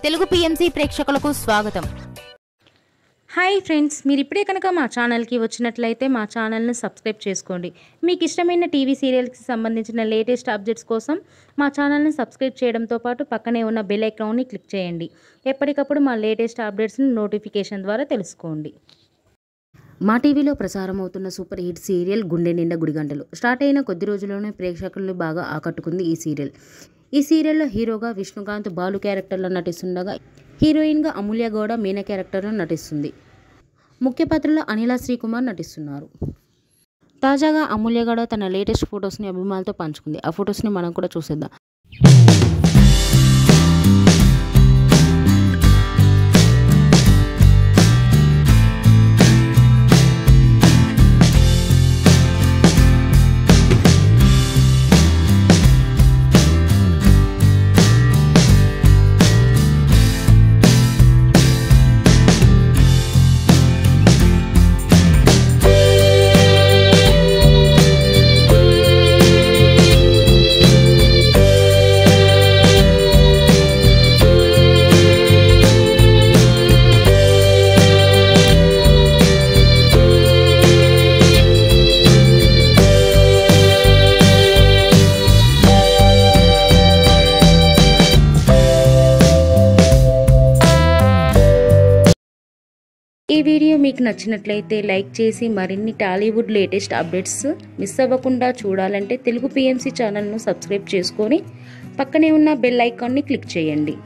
Telugu PMC ప్రేక్షకులకు స్వాగతం. Hi friends, మీరు ఇప్పుడే కనుక మా ఛానల్కి వచ్చినట్లయితే మా ఛానల్ని సబ్స్క్రైబ్ చేసుకోండి. మీకు ఇష్టమైన టీవీ సీరియల్స్కి సంబంధించిన లేటెస్ట్ అప్డేట్స్ కోసం మా ఛానల్ని సబ్స్క్రైబ్ చేయడంతో పాటు పక్కనే ఉన్న బెల్ ఐకాన్ని క్లిక్ చేయండి. ఎప్పటికప్పుడు మా లేటెస్ట్ అప్డేట్స్ని నోటిఫికేషన్ ద్వారా తెలుసుకోండి. మా టీవీలో ప్రసారం అవుతున్న సూపర్ హిట్ సీరియల్ గుండె నిండా గుడిగంటలు స్టార్ట్ అయిన కొద్ది రోజుల్లోనే ప్రేక్షకులను బాగా ఆకట్టుకుంది ఈ సీరియల్. ఈ సీరియల్లో హీరోగా విష్ణుకాంత్ బాలు క్యారెక్టర్లో నటిస్తుండగా హీరోయిన్గా అమూల్య గౌడ మీనా క్యారెక్టర్లో నటిస్తుంది. ముఖ్య పాత్రలో అనిలా శ్రీకుమార్ నటిస్తున్నారు. తాజాగా అమూల్య గౌడ తన లేటెస్ట్ ఫొటోస్ని అభిమానులతో పంచుకుంది. ఆ ఫొటోస్ని మనం కూడా చూసేద్దాం. ఈ వీడియో మీకు నచ్చినట్లయితే లైక్ చేసి మరిన్ని టాలీవుడ్ లేటెస్ట్ అప్డేట్స్ మిస్ అవ్వకుండా చూడాలంటే తెలుగు పిఎంసి ఛానల్ను సబ్స్క్రైబ్ చేసుకొని పక్కనే ఉన్న బెల్ ఐకాన్ని క్లిక్ చేయండి.